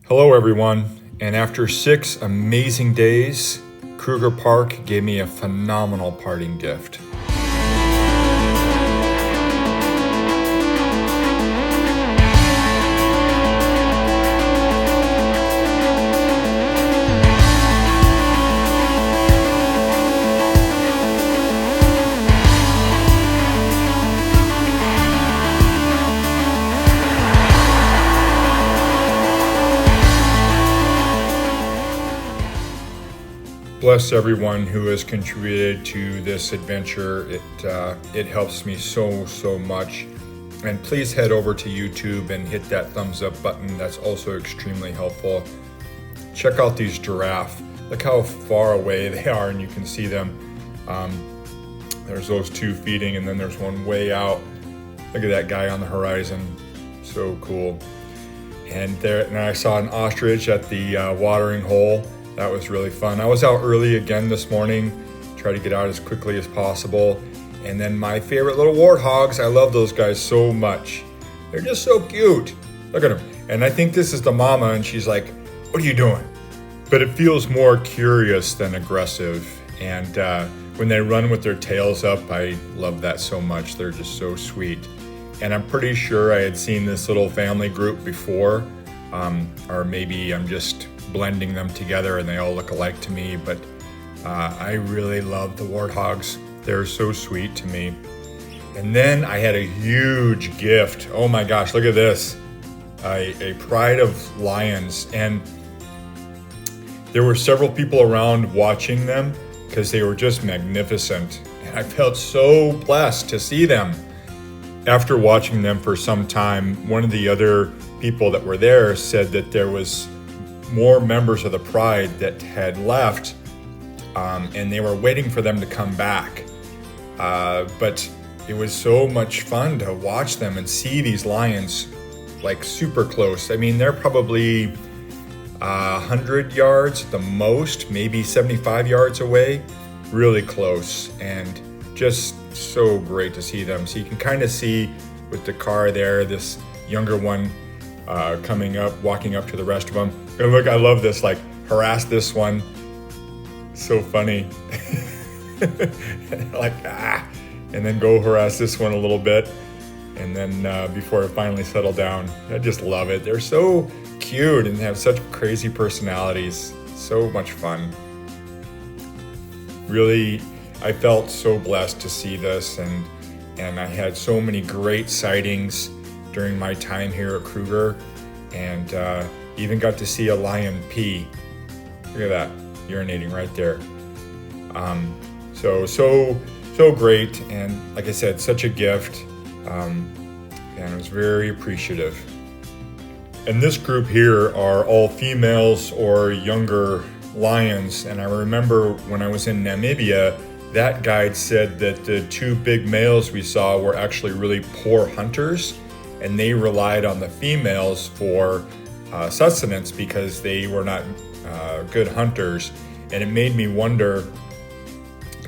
Hello everyone, and after 6 amazing days, Kruger Park gave me a phenomenal parting gift. Bless everyone who has contributed to this adventure. It helps me so much. And please head over to YouTube and hit that thumbs up button. That's also extremely helpful. Check out these giraffe. Look how far away they are, and you can see them. There's those two feeding, and then there's one way out. Look at that guy on the horizon. So cool. And I saw an ostrich at the watering hole. That was really fun. I was out early again this morning, try to get out as quickly as possible. And then my favorite little warthogs, I love those guys so much. They're just so cute. Look at them. And I think this is the mama, and she's like, "What are you doing?" But it feels more curious than aggressive. And when they run with their tails up, I love that so much. They're just so sweet. And I'm pretty sure I had seen this little family group before, or maybe I'm just blending them together and they all look alike to me, but I really love the warthogs. They're so sweet to me. And then I had a huge gift. Oh my gosh, look at this. A pride of lions. And there were several people around watching them because they were just magnificent. And I felt so blessed to see them. After watching them for some time, one of the other people that were there said that there was more members of the pride that had left, and they were waiting for them to come back. But it was so much fun to watch them and see these lions like super close. I mean, they're probably 100 yards at the most, maybe 75 yards away, really close, and just so great to see them. So you can kind of see with the car there, this younger one coming up, walking up to the rest of them. And look, I love this, like, harass this one. So funny. Like, and then go harass this one a little bit. And then before it finally settled down. I just love it. They're so cute and have such crazy personalities. So much fun. Really, I felt so blessed to see this, and I had so many great sightings during my time here at Kruger, and even got to see a lion pee. Look at that, urinating right there. So great, and like I said, such a gift, and I was very appreciative. And this group here are all females or younger lions, and I remember when I was in Namibia, that guide said that the two big males we saw were actually really poor hunters, and they relied on the females for sustenance because they were not good hunters. And it made me wonder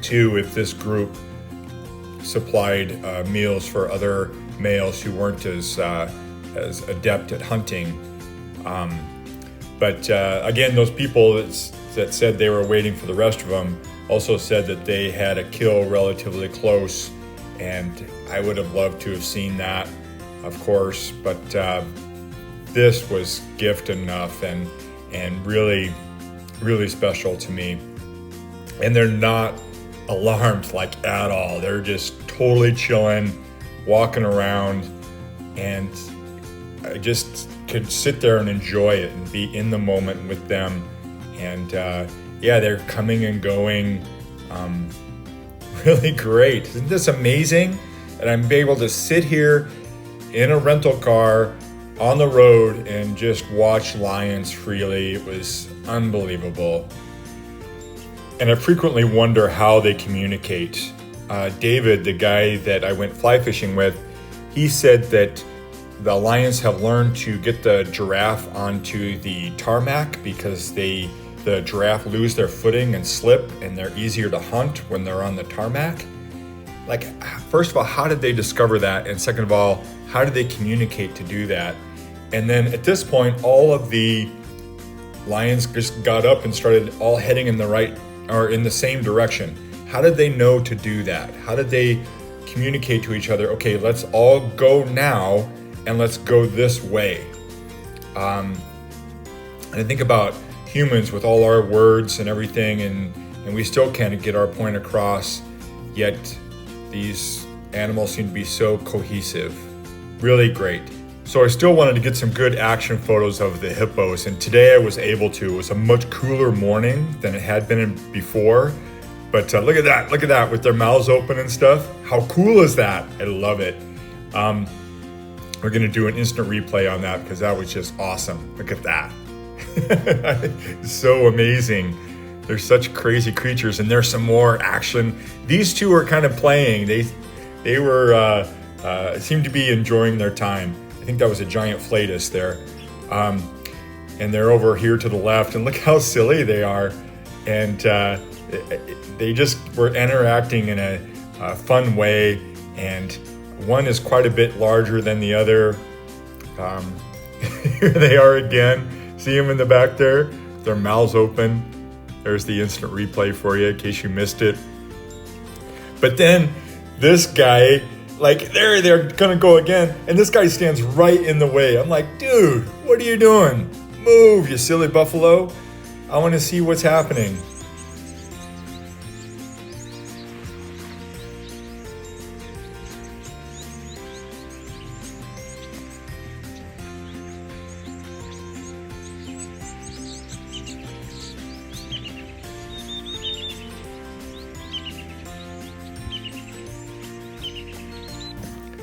too if this group supplied meals for other males who weren't as adept at hunting. But again, those people that said they were waiting for the rest of them also said that they had a kill relatively close, and I would have loved to have seen that, of course, but this was gift enough and really, really special to me. And they're not alarmed like at all. They're just totally chilling, walking around, and I just could sit there and enjoy it and be in the moment with them. And yeah, they're coming and going. Really great. Isn't this amazing? And I'm able to sit here in a rental car on the road and just watch lions freely. It was unbelievable. And I frequently wonder how they communicate. David, the guy that I went fly fishing with, he said that the lions have learned to get the giraffe onto the tarmac because the giraffe lose their footing and slip, and they're easier to hunt when they're on the tarmac. Like, first of all, how did they discover that? And second of all, how did they communicate to do that? And then at this point, all of the lions just got up and started all heading in the right or in the same direction. How did they know to do that? How did they communicate to each other? Okay, let's all go now and let's go this way. And I think about humans with all our words and everything, and we still can't get our point across, yet these animals seem to be so cohesive. Really great. So I still wanted to get some good action photos of the hippos, and today I was able to. It was a much cooler morning than it had been before, but look at that with their mouths open and stuff. How cool is that? I love it. We're gonna do an instant replay on that because that was just awesome. Look at that. So amazing. They're such crazy creatures, and there's some more action. These two are kind of playing. They were seemed to be enjoying their time. I think that was a giant flatus there. And they're over here to the left, and look how silly they are. And they just were interacting in a fun way, and one is quite a bit larger than the other. Here they are again. See them in the back there? Their mouths open. There's the instant replay for you in case you missed it. But then this guy, like they're gonna go again, and this guy stands right in the way. I'm like, dude, what are you doing? Move, you silly buffalo. I want to see what's happening.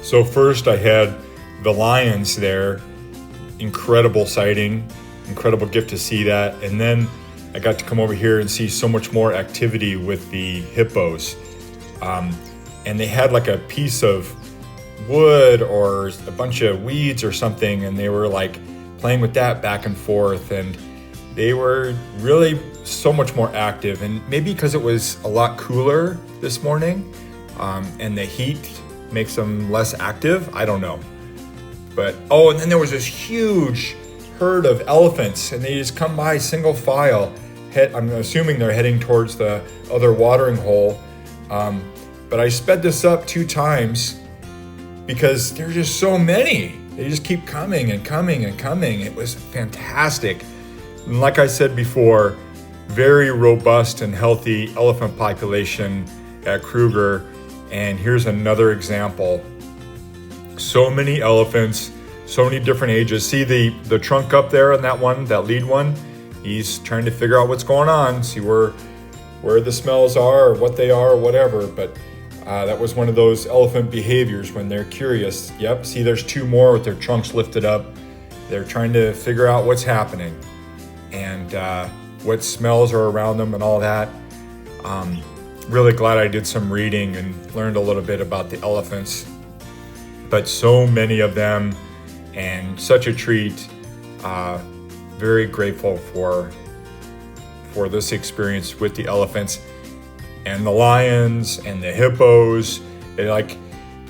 So first I had the lions there, incredible sighting, incredible gift to see that. And then I got to come over here and see so much more activity with the hippos. And they had like a piece of wood or a bunch of weeds or something, and they were like playing with that back and forth, and they were really so much more active. And maybe because it was a lot cooler this morning, and the heat makes them less active, I don't know. But and then there was this huge herd of elephants, and they just come by single file. I'm assuming they're heading towards the other watering hole. But I sped this up 2 times because there's just so many. They just keep coming and coming and coming. It was fantastic. And like I said before, very robust and healthy elephant population at Kruger. And here's another example. So many elephants, so many different ages. See the trunk up there on that one, that lead one? He's trying to figure out what's going on, see where the smells are or what they are or whatever. But that was one of those elephant behaviors when they're curious. Yep, see there's 2 more with their trunks lifted up. They're trying to figure out what's happening and what smells are around them and all that. Really glad I did some reading and learned a little bit about the elephants. But so many of them, and such a treat. Very grateful for this experience with the elephants and the lions and the hippos. Like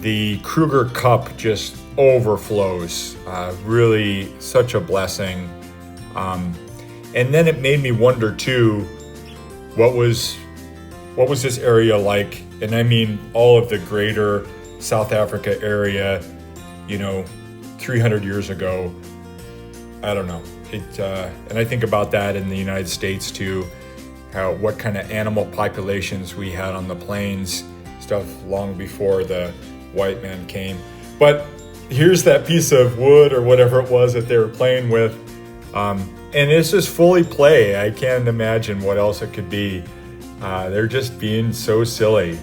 the Kruger Cup just overflows. Really such a blessing. And then it made me wonder too, what was this area like? And I mean all of the greater South Africa area, 300 years ago. I don't know. And I think about that in the United States too, what kind of animal populations we had on the plains, stuff long before the white man came. But here's that piece of wood or whatever it was that they were playing with. And it's just fully play. I can't imagine what else it could be. They're just being so silly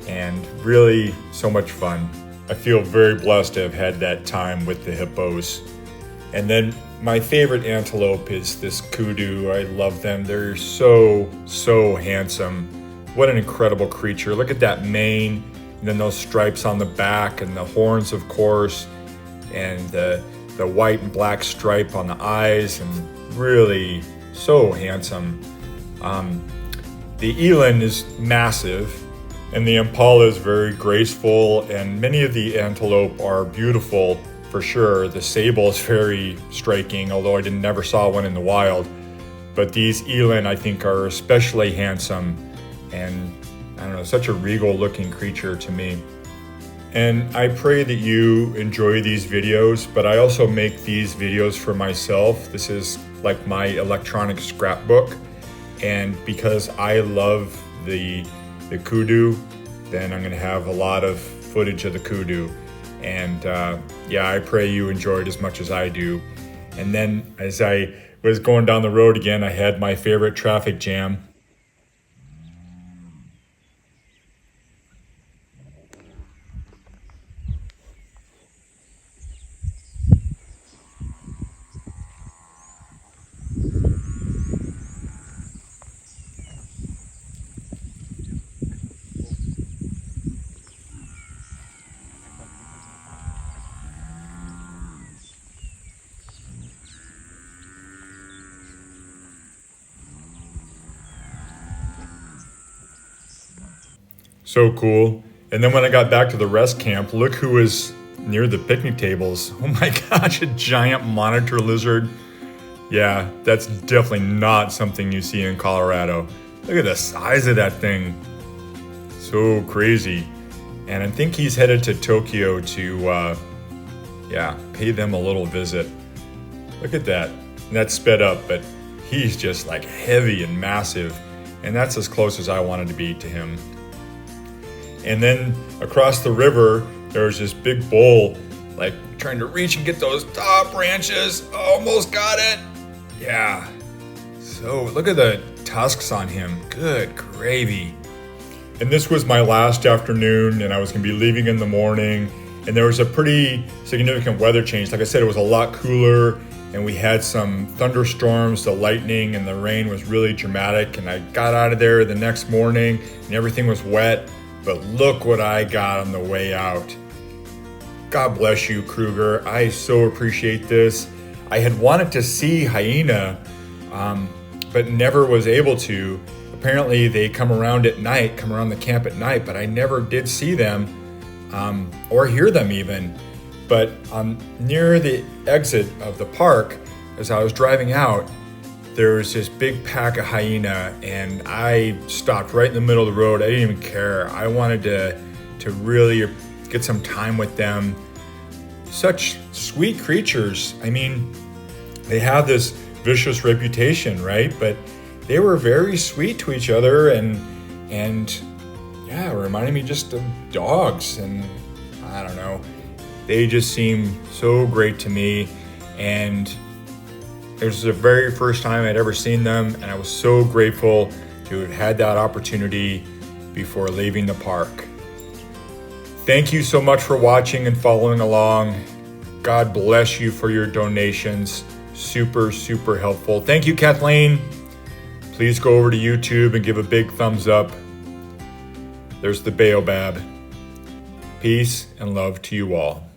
and really so much fun. I feel very blessed to have had that time with the hippos. And then my favorite antelope is this kudu. I love them. They're so, so handsome. What an incredible creature. Look at that mane, and then those stripes on the back, and the horns, of course, and the white and black stripe on the eyes, and really so handsome. The eland is massive, and the impala is very graceful, and many of the antelope are beautiful for sure. The sable is very striking, although I never saw one in the wild. but these eland I think are especially handsome, and I don't know, such a regal looking creature to me. And I pray that you enjoy these videos, but I also make these videos for myself. This is like my electronic scrapbook. And because I love the kudu, then I'm gonna have a lot of footage of the kudu. And yeah, I pray you enjoyed as much as I do. And then as I was going down the road again, I had my favorite traffic jam. So cool. And then when I got back to the rest camp, look who was near the picnic tables. Oh my gosh, a giant monitor lizard. Yeah, that's definitely not something you see in Colorado. Look at the size of that thing. So crazy. And I think he's headed to Tokyo to, yeah, pay them a little visit. Look at that. And that's sped up, but he's just like heavy and massive. And that's as close as I wanted to be to him. And then across the river, there was this big bull, like trying to reach and get those top branches. Almost got it. Yeah. So look at the tusks on him. Good gravy. And this was my last afternoon, and I was gonna be leaving in the morning. And there was a pretty significant weather change. Like I said, it was a lot cooler, and we had some thunderstorms. The lightning and the rain was really dramatic. And I got out of there the next morning, and everything was wet. But look what I got on the way out. God bless you, Kruger. I so appreciate this. I had wanted to see hyena, but never was able to. Apparently they come around at night, come around the camp at night, but I never did see them or hear them even. But near the exit of the park, as I was driving out, there was this big pack of hyena, and I stopped right in the middle of the road. I didn't even care. I wanted to really get some time with them. Such sweet creatures. I mean, they have this vicious reputation, right? But they were very sweet to each other, and yeah, it reminded me just of dogs, and I don't know. They just seem so great to me, and it was the very first time I'd ever seen them, and I was so grateful to have had that opportunity before leaving the park. Thank you so much for watching and following along. God bless you for your donations. Super, super helpful. Thank you, Kathleen. Please go over to YouTube and give a big thumbs up. There's the baobab. Peace and love to you all.